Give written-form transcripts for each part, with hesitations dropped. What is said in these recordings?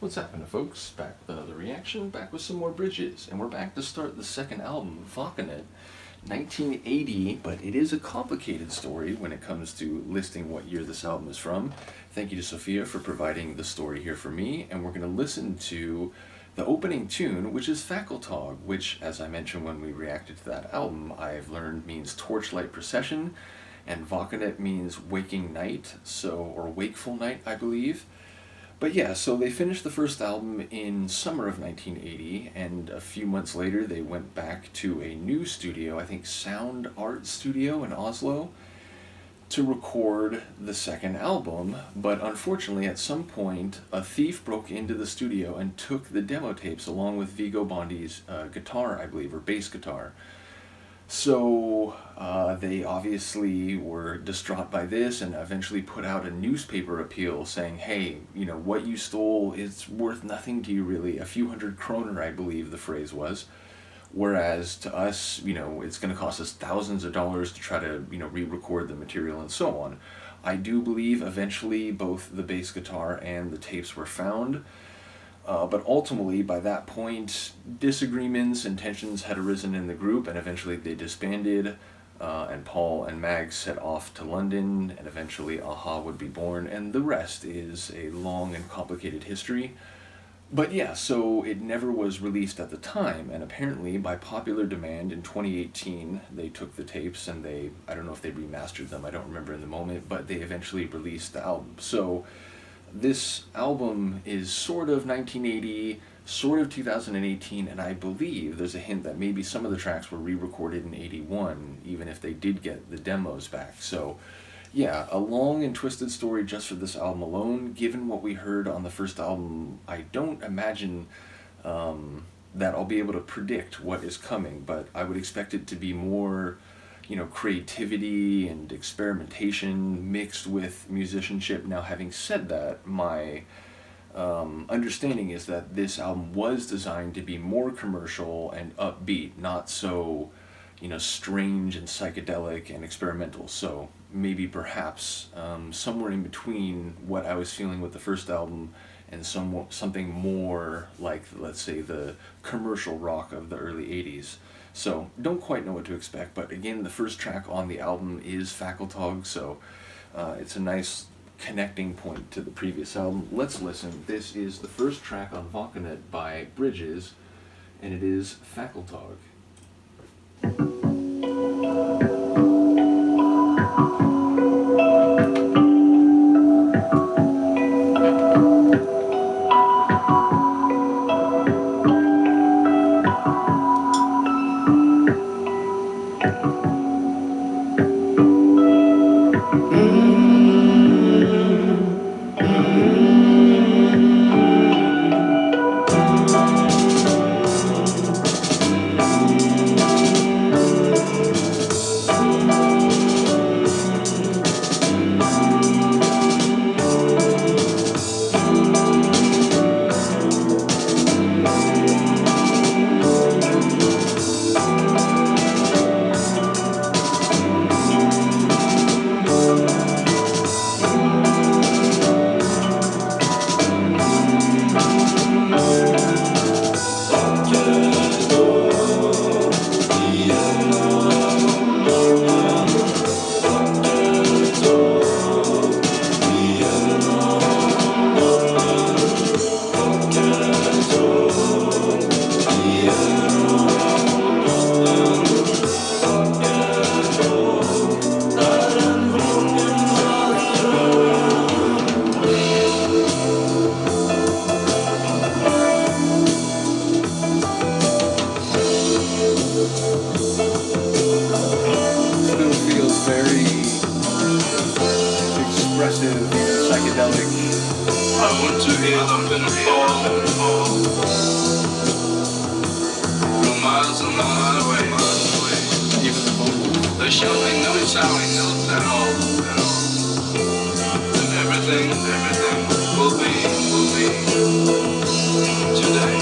What's happening, folks? Back with another reaction, back with some more Bridges, and we're back to start the second album, Våkenatt, 1980, but it is a complicated story when it comes to listing what year this album is from. Thank you to Sophia for providing the story here for me, and we're going to listen to the opening tune, which is Fakkeltog, which, as I mentioned when we reacted to that album, I've learned means torchlight procession, and Våkenatt means waking night, or wakeful night, I believe. But yeah, so they finished the first album in summer of 1980, and a few months later they went back to a new studio, I think Sound Art Studio in Oslo, to record the second album. But unfortunately, at some point, a thief broke into the studio and took the demo tapes along with Viggo Bondi's guitar, I believe, or bass guitar. So they obviously were distraught by this and eventually put out a newspaper appeal saying, hey, what you stole is worth nothing to you really, a few hundred kroner, I believe the phrase was. Whereas to us, it's going to cost us thousands of dollars to try to, re-record the material and so on. I do believe eventually both the bass guitar and the tapes were found. But ultimately, by that point, disagreements and tensions had arisen in the group, and eventually they disbanded, and Paul and Mag set off to London, and eventually a-ha would be born, and the rest is a long and complicated history. But yeah, so it never was released at the time, and apparently, by popular demand in 2018, they took the tapes and I don't know if they remastered them, I don't remember in the moment, but they eventually released the album. So this album is sort of 1980, sort of 2018, and I believe there's a hint that maybe some of the tracks were re-recorded in 81, even if they did get the demos back. So yeah, a long and twisted story just for this album alone. Given what we heard on the first album, I don't imagine that I'll be able to predict what is coming, but I would expect it to be more creativity and experimentation mixed with musicianship. Now, having said that, my understanding is that this album was designed to be more commercial and upbeat, not so, strange and psychedelic and experimental. So maybe perhaps somewhere in between what I was feeling with the first album and something more like, let's say, the commercial rock of the early 80s. So, don't quite know what to expect, but again, the first track on the album is Fakkeltog, so it's a nice connecting point to the previous album. Let's listen. This is the first track on Våkenatt by Bridges, and it is Fakkeltog. Psychedelic. I want to hear them fall from miles and miles away. Even the vocals. There shall be no sound at all. And everything will be today.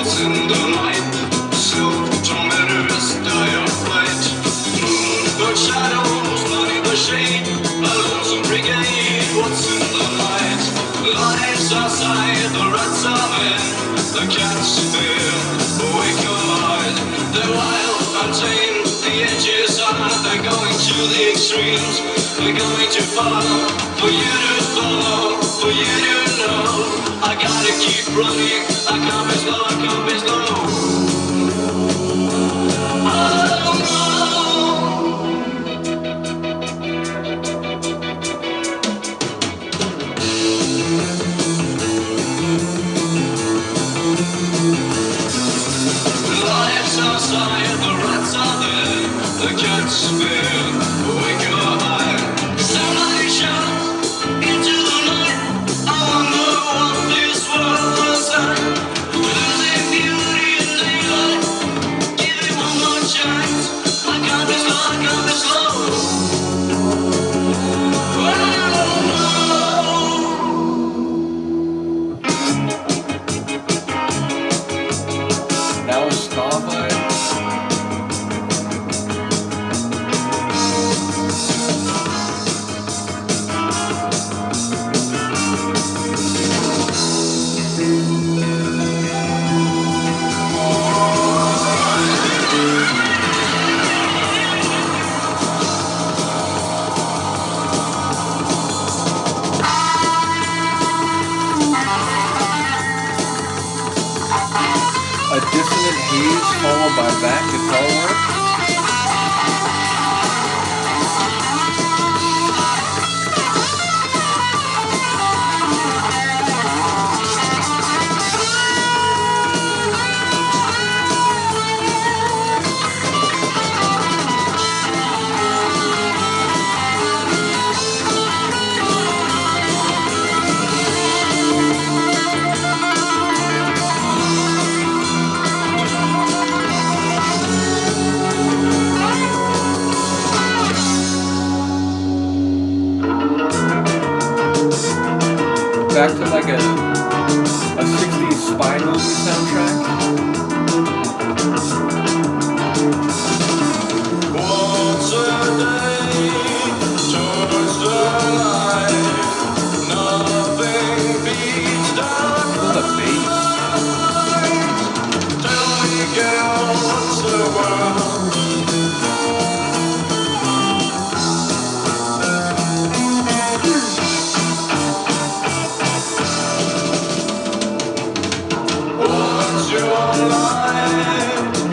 what's in the night. Silvertoners die of light. Moonbird shadows light the shade. A lonesome brigade, what's in the night? Lights outside, the rats are in. The cats fear, wake wide. They're wild, untamed, the edges are. They're going to the extremes. They're going too far for you to follow, for you to know. I gotta keep running. I can't be slow, I can't be slow. Oh no. Lights outside, the rats are there. The cats fear, wake your eye. Somebody shout into the night. I wonder what this world was like. Losing beauty in daylight. Give it one more chance. I can't be slow, I can't be slow. Now a ska vibe. A dissonant haze followed by that guitar work. Back to like a 60s spy movie soundtrack. Once a day, towards the light, nothing beats dark Feel the bass. light. Tell me, girl, what's the world? What's your life?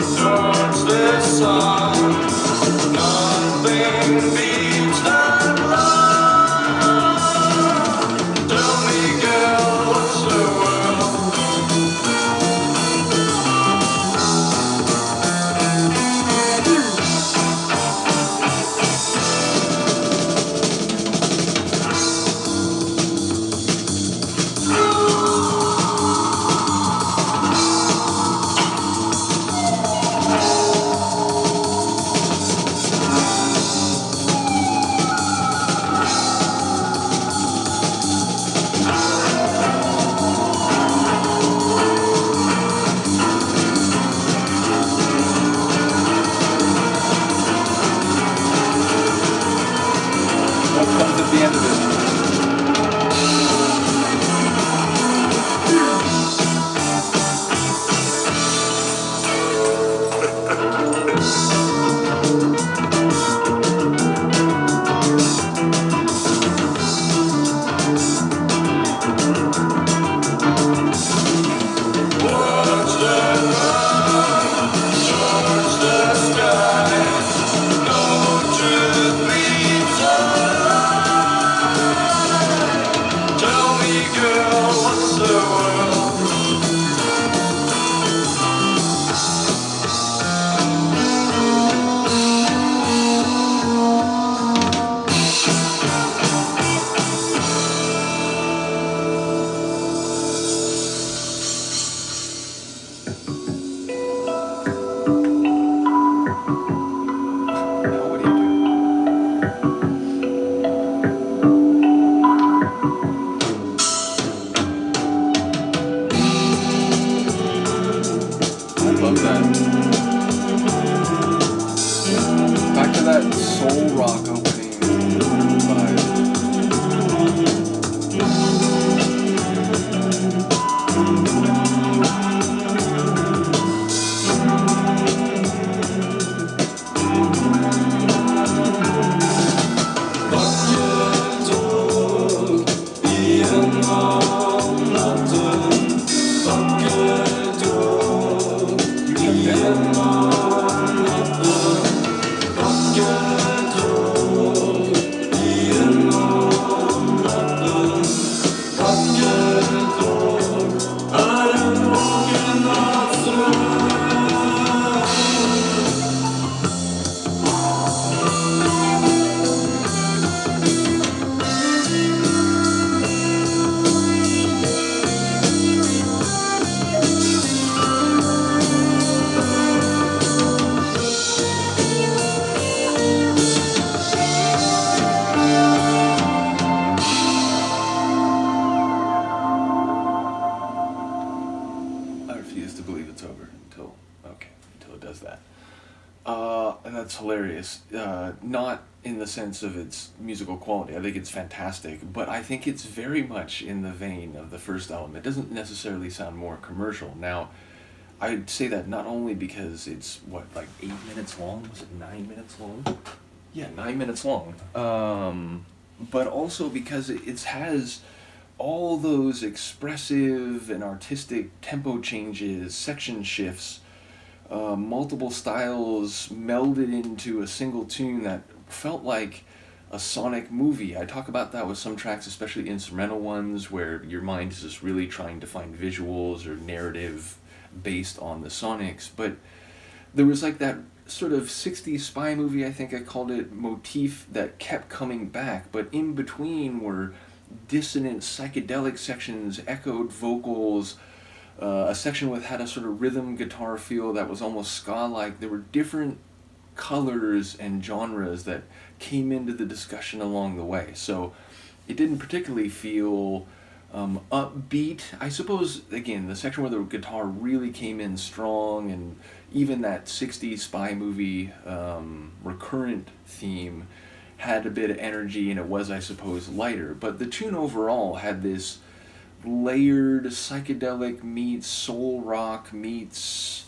soul rock opening vibe. I refuse to believe it's over until it does that. And that's hilarious. Not in the sense of its musical quality. I think it's fantastic, but I think it's very much in the vein of the first album. It doesn't necessarily sound more commercial. Now, I'd say that not only because it's, like 8 minutes long? Was it 9 minutes long? Yeah, 9 minutes long. But also because it has all those expressive and artistic tempo changes, section shifts, multiple styles melded into a single tune that felt like a sonic movie. I talk about that with some tracks, especially instrumental ones, where your mind is just really trying to find visuals or narrative based on the sonics. But there was like that sort of 60s spy movie, I think I called it, motif that kept coming back, but in between were dissonant psychedelic sections, echoed vocals, a section with had a sort of rhythm guitar feel that was almost ska-like. There were different colors and genres that came into the discussion along the way. So it didn't particularly feel upbeat. I suppose, again, the section where the guitar really came in strong, and even that 60s spy movie recurrent theme had a bit of energy, and it was, I suppose, lighter. But the tune overall had this layered psychedelic meets soul rock meets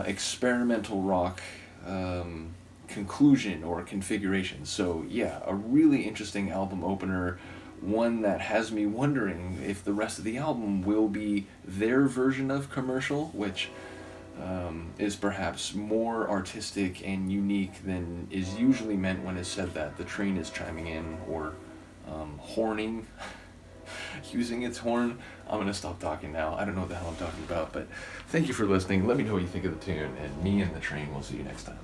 experimental rock conclusion or configuration. So yeah, a really interesting album opener, one that has me wondering if the rest of the album will be their version of commercial, which is perhaps more artistic and unique than is usually meant when it's said that the train is chiming in or horning, using its horn. I'm going to stop talking now. I don't know what the hell I'm talking about, but thank you for listening. Let me know what you think of the tune, and me and the train will see you next time.